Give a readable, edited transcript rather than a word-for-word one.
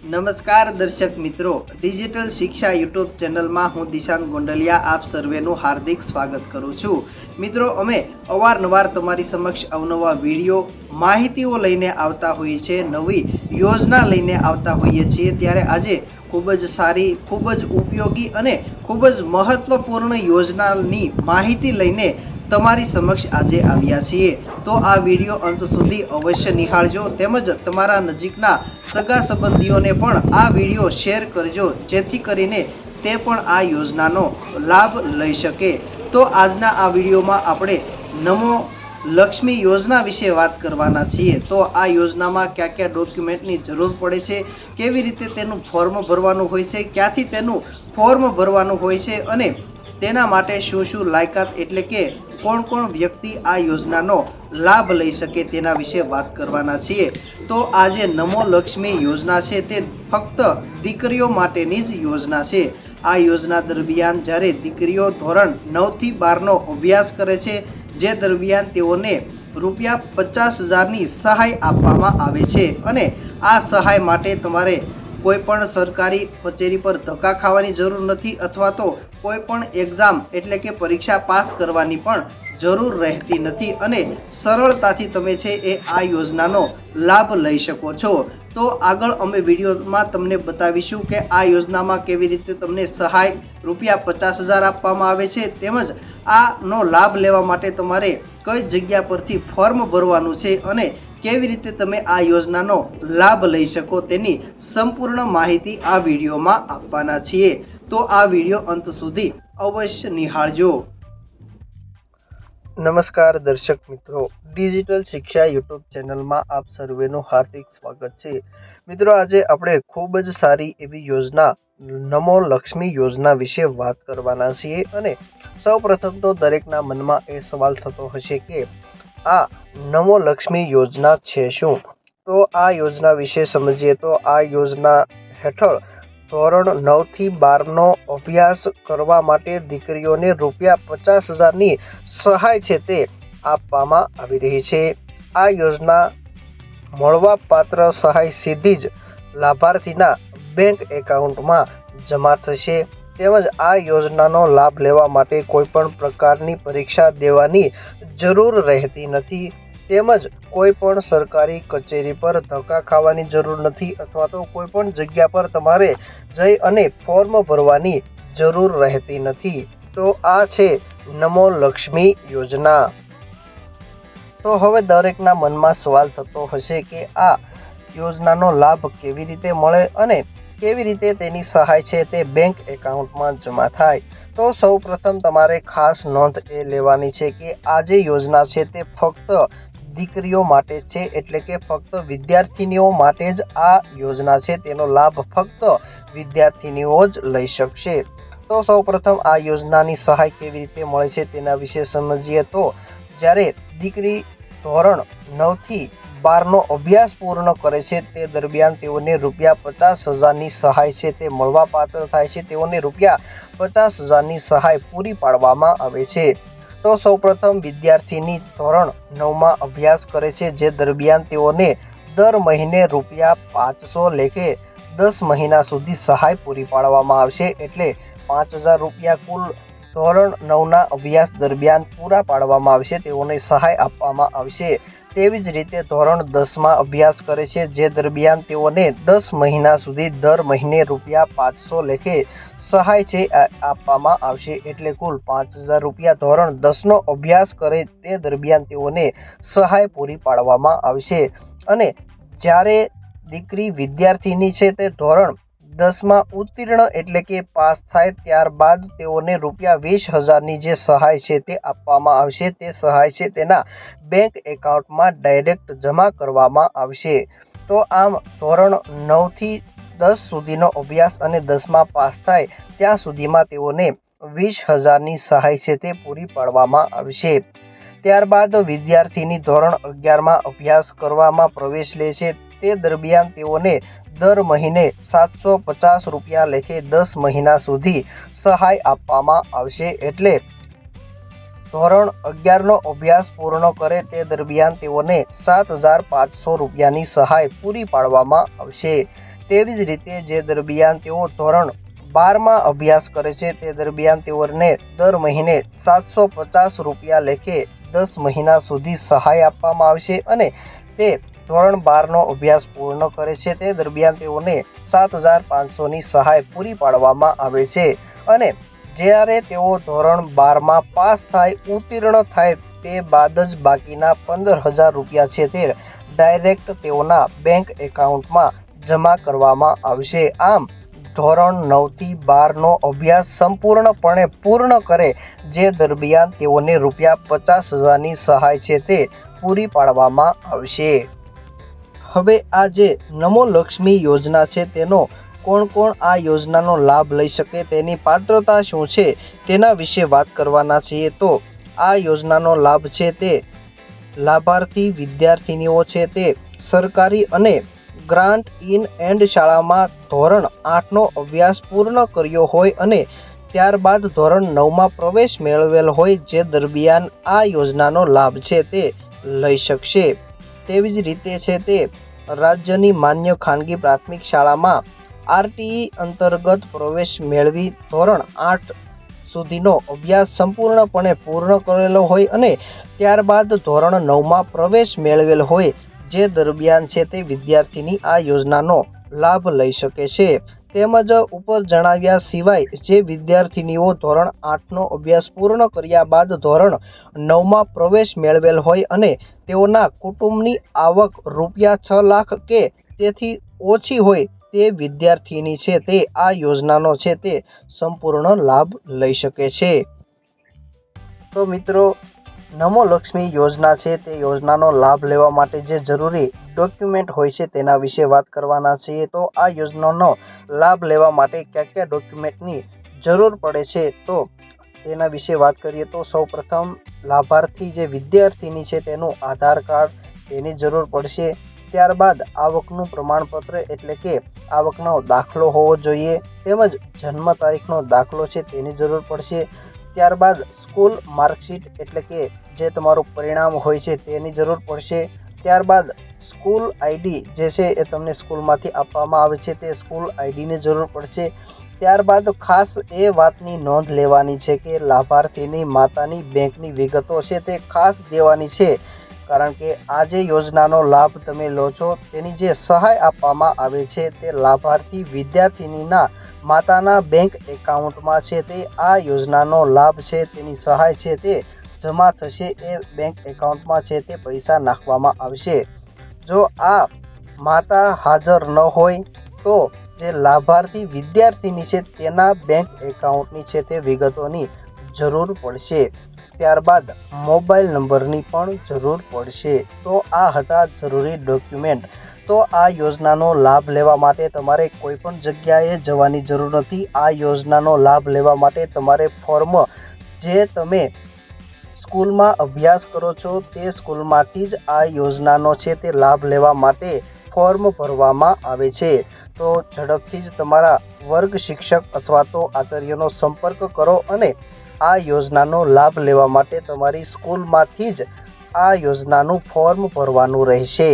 નમસ્કાર દર્શક મિત્રો, ડિજિટલ શિક્ષા યુટ્યુબ ચેનલમાં હું દિશાન ગોંડલિયા આપ સર્વેનું હાર્દિક સ્વાગત કરું છું। મિત્રો, અમે અવારનવાર તમારી સમક્ષ અવનવા વિડીયો માહિતીઓ લઈને આવતા હોઈએ છીએ, નવી યોજના લઈને આવતા હોઈએ છીએ। ત્યારે આજે ખૂબ જ સારી, ખૂબ જ ઉપયોગી અને ખૂબ જ મહત્વપૂર્ણ યોજનાની માહિતી લઈને તમારી સમક્ષ આજે આવ્યા છીએ। તો આ વિડીયો અંત સુધી અવશ્ય નિહાળજો, તેમજ તમારા નજીકના સગા સંબંધીઓને પણ આ વિડીયો શેર કરજો, જેથી કરીને તે પણ આ યોજનાનો લાભ લઈ શકે। તો આજના આ વિડીયોમાં આપણે નમો લક્ષ્મી યોજના વિશે વાત કરવાના છીએ। તો આ યોજનામાં કયા કયા ડોક્યુમેન્ટની જરૂર પડે છે, કેવી રીતે તેનું ફોર્મ ભરવાનું હોય છે, ક્યાંથી તેનું ફોર્મ ભરવાનું હોય છે અને તેના માટે શું શું લાયકાત એટલે કે કોણ કોણ વ્યક્તિ આ યોજનાનો લાભ લઈ શકે તેના વિશે વાત કરવાના છીએ। તો આ જે નમો લક્ષ્મી યોજના છે તે ફક્ત દીકરીઓ માટેની જ યોજના છે। આ યોજના દરમિયાન જ્યારે દીકરીઓ ધોરણ 9 થી 12નો અભ્યાસ કરે છે, જે દરમિયાન તેઓને ₹50,000ની સહાય આપવામાં આવે છે અને આ સહાય માટે તમારે કોઈ પણ સરકારી કચેરી પર ધક્કા ખાવાની જરૂર નથી, અથવા તો કોઈ પણ એક્ઝામ એટલે કે પરીક્ષા પાસ કરવાની પણ જરૂર રહેતી નથી અને સરળતાથી તમે છે એ આ યોજનાનો લાભ લઈ શકો છો। તો આગળ અમે વિડીયોમાં તમને બતાવીશું કે આ યોજનામાં કેવી રીતે તમને સહાય ₹50,000 આપવામાં આવે છે, તેમજ આનો લાભ લેવા માટે તમારે કઈ જગ્યા પરથી ફોર્મ ભરવાનું છે અને કેવી રીતે તમે આ યોજનાનો લાભ લઈ શકો તેની સંપૂર્ણ માહિતી આ વિડીયોમાં આપવાના છીએ। તો આ વિડીયો અંત સુધી અવશ્ય નિહાળજો। નમસ્કાર દર્શક મિત્રો, ડિજિટલ શિક્ષા યુટ્યુબ ચેનલમાં આપ સર્વેનું હાર્દિક સ્વાગત છે। મિત્રો, આજે આપણે ખૂબ જ સારી એવી યોજના નમો લક્ષ્મી યોજના વિશે વાત કરવાના છીએ અને સૌપ્રથમ તો દરેકના મનમાં એ સવાલ થતો હશે કે આ નમો લક્ષ્મી યોજના છે શું? તો આ યોજના વિશે સમજીએ તો આ યોજના હેઠળ ધોરણ 9 થી 12નો અભ્યાસ કરવા માટે દીકરીઓને ₹50,000ની સહાય છે તે આપવામાં આવી રહી છે। આ યોજના મળવાપાત્ર સહાય સીધી જ લાભાર્થીના બેંક એકાઉન્ટમાં જમા થશે, તેમજ આ યોજનાનો લાભ લેવા માટે કોઈ પણ પ્રકારની પરીક્ષા દેવાની જરૂર રહેતી નથી, તેમજ કોઈ પણ સરકારી કચેરી પર ધક્કા ખાવાની જરૂર નથી, અથવા તો કોઈ પણ જગ્યા પર તમારે જઈ અને ફોર્મ ભરવાની જરૂર રહેતી નથી। તો આ છે નમો લક્ષ્મી યોજના। તો હવે દરેકના મનમાં સવાલ થતો હશે કે આ યોજનાનો લાભ કેવી રીતે મળે અને કેવી રીતે તેની સહાય છે તે બેંક એકાઉન્ટમાં જમા થાય? તો સૌપ્રથમ તમારે ખાસ નોંધ એ લેવાની છે કે આ જે યોજના છે તે ફક્ત દીકરીઓ માટે છે, એટલે કે ફક્ત વિદ્યાર્થીનીઓ માટે જ આ યોજના છે, તેનો લાભ ફક્ત વિદ્યાર્થીનીઓ જ લઈ શકશે। તો સૌપ્રથમ આ યોજનાની સહાય કેવી રીતે મળે છે તેના વિશે સમજીએ તો જ્યારે દીકરી ધોરણ 9 થી 12નો અભ્યાસ પૂર્ણ કરે છે તે દરમિયાન તેઓને ₹50,000ની સહાય છે તે મળવાપાત્ર થાય છે, તેઓને ₹50,000ની સહાય પૂરી પાડવામાં આવે છે। તો સૌપ્રથમ વિદ્યાર્થીની ધોરણ 9માં અભ્યાસ કરે છે, જે દરમિયાન તેઓને દર મહિને ₹500 લેખે 10 મહિના સુધી સહાય પૂરી પાડવામાં આવશે, એટલે ₹5,000 કુલ ધોરણ 9ના અભ્યાસ દરમિયાન પૂરા પાડવામાં આવશે, તેઓને સહાય આપવામાં આવશે। તેવી જ રીતે ધોરણ 10માં અભ્યાસ કરે છે, જે દરમિયાન તેઓને 10 મહિના સુધી દર મહિને ₹500 લેખે સહાય છે આપવામાં આવશે, એટલે કુલ ₹5,000 ધોરણ 10નો અભ્યાસ કરે તે દરમિયાન તેઓને સહાય પૂરી પાડવામાં આવશે। અને જ્યારે દીકરી વિદ્યાર્થીની છે તે ધોરણ 10માં ઉત્તીર્ણ એટલે કે પાસ થાય ત્યારબાદ તેઓને ₹20,000ની જે સહાય છે તે આપવામાં આવશે। તે સહાય છે તેના બેંક એકાઉન્ટમાં ડાયરેક્ટ જમા કરવામાં આવશે। તો આમ ધોરણ 9 થી 10 સુધીનો અભ્યાસ અને 10માં પાસ થાય ત્યાં સુધીમાં તેઓને ₹20,000ની સહાય છે તે પૂરી પાડવામાં આવશે। ત્યારબાદ વિદ્યાર્થીની ધોરણ 11માં અભ્યાસ કરવામાં પ્રવેશ લે છે, તે દરમિયાન તેઓને દર મહિને ₹750 લેખે 10 મહિના સુધી સહાય આપવામાં આવશે, એટલે ધોરણ 11નો અભ્યાસ પૂર્ણ કરે તે દરમિયાન તેઓને ₹7,500ની સહાય પૂરી પાડવામાં આવશે। તેવી જ રીતે જે દરમિયાન તેઓ ધોરણ 12માં અભ્યાસ કરે છે તે દરમિયાન તેઓને દર મહિને 750 રૂપિયા લેખે 10 મહિના સુધી સહાય આપવામાં આવશે અને તે ધોરણ 12નો અભ્યાસ પૂર્ણ કરે છે તે દરમિયાન તેઓને 7500ની સહાય પૂરી પાડવામાં આવે છે અને જ્યારે તેઓ ધોરણ 12માં પાસ થાય ઉત્તીર્ણ થાય તે બાદ જ બાકીના 15,000 રૂપિયા છે તે ડાયરેક્ટ તેઓના બેંક એકાઉન્ટમાં જમા કરવામાં આવશે। આમ ધોરણ 9થી 12નો અભ્યાસ સંપૂર્ણપણે પૂર્ણ કરે જે દરમિયાન તેઓને રૂપિયા 50,000ની સહાય છે તે પૂરી પાડવામાં આવશે। હવે આ જે નમો લક્ષ્મી યોજના છે તેનો કોણ કોણ આ યોજનાનો લાભ લઈ શકે, તેની પાત્રતા શું છે તેના વિશે વાત કરવાના છીએ। તો આ યોજનાનો લાભ છે તે લાભાર્થી વિદ્યાર્થીનીઓ છે તે સરકારી અને ગ્રાન્ટ ઇન એન્ડ શાળામાં ધોરણ 8નો અભ્યાસ પૂર્ણ કર્યો હોય અને ત્યારબાદ ધોરણ 9માં પ્રવેશ મેળવેલ હોય જે દરમિયાન આ યોજનાનો લાભ છે તે લઈ શકશે। તેવી જ રીતે છે તે રાજ્યની માન્ય ખાનગી પ્રાથમિક શાળામાં આરટીઈ અંતર્ગત પ્રવેશ મેળવી ધોરણ 8 સુધીનો અભ્યાસ સંપૂર્ણપણે પૂર્ણ કરેલો હોય અને ત્યારબાદ ધોરણ 9માં પ્રવેશ મેળવેલ હોય જે દરમિયાન છે તે વિદ્યાર્થીની આ યોજનાનો લાભ લઈ શકે છે। તેમજ ઉપર જણાવ્યા સિવાય જે વિદ્યાર્થીનીઓ ધોરણ 8નો અભ્યાસ પૂર્ણ કર્યા બાદ ધોરણ 9માં પ્રવેશ મેળવેલ હોય અને તેઓના કુટુંબની આવક રૂપિયા 6 લાખ કે તેથી ઓછી હોય તે વિદ્યાર્થીની છે તે આ યોજનાનો છે તે સંપૂર્ણ લાભ લઈ શકે છે। તો મિત્રો નમો લક્ષ્મી યોજના છે તે યોજનાનો લાભ લેવા માટે જે જરૂરી ડોક્યુમેન્ટ હોય છે તેના વિશે વાત કરવાના છીએ। તો આ યોજનાનો લાભ લેવા માટે કયા કયા ડોક્યુમેન્ટની જરૂર પડે છે તો તેના વિશે વાત કરીએ તો સૌપ્રથમ લાભાર્થી જે વિદ્યાર્થીની છે તેનું આધાર કાર્ડ તેની જરૂર પડશે। ત્યારબાદ આવકનું પ્રમાણપત્ર એટલે કે આવકનો દાખલો હોવો જોઈએ તેમજ જન્મ તારીખનો દાખલો છે તેની જરૂર પડશે। ત્યારબાદ સ્કૂલ માર્કશીટ એટલે કે જે તમારું પરિણામ હોય છે તેની જરૂર પડશે। ત્યારબાદ સ્કૂલ આઈડી જે છે એ તમને સ્કૂલમાંથી આપવામાં આવે છે તે સ્કૂલ આઈડીની જરૂર પડશે। ત્યારબાદ ખાસ એ વાતની નોંધ લેવાની છે કે લાભાર્થીની માતાની બેંકની વિગતો છે તે ખાસ દેવાની છે કારણ કે આ જે યોજનાનો લાભ તમે લો છો તેની જે સહાય આપવામાં આવે છે તે લાભાર્થી વિદ્યાર્થીનીના માતાના બેંક એકાઉન્ટમાં છે તે આ યોજનાનો લાભ છે તેની સહાય છે તે જમા થશે એ બેંક એકાઉન્ટમાં છે તે પૈસા નાખવામાં આવશે। જો આ માતા હાજર ન હોય તો જે લાભાર્થી વિદ્યાર્થીની છે તેના બેંક એકાઉન્ટની છે તે વિગતોની જરૂર પડશે। ત્યારબાદ મોબાઈલ નંબરની પણ જરૂર પડશે। તો આ હતા જરૂરી ડોક્યુમેન્ટ। તો આ યોજનાનો લાભ લેવા માટે તમારે કોઈ પણ જગ્યાએ જવાની જરૂર નથી। આ યોજનાનો લાભ લેવા માટે તમારે ફોર્મ જે તમે સ્કૂલમાં અભ્યાસ કરો છો તે સ્કૂલમાંથી જ આ યોજનાનો છે તે લાભ લેવા માટે ફોર્મ ભરવામાં આવે છે। તો ઝડપથી જ તમારા વર્ગ શિક્ષક અથવા તો આચાર્યનો સંપર્ક કરો અને આ યોજનાનો લાભ લેવા માટે તમારી સ્કૂલમાંથી જ આ યોજનાનું ફોર્મ ભરવાનું રહેશે।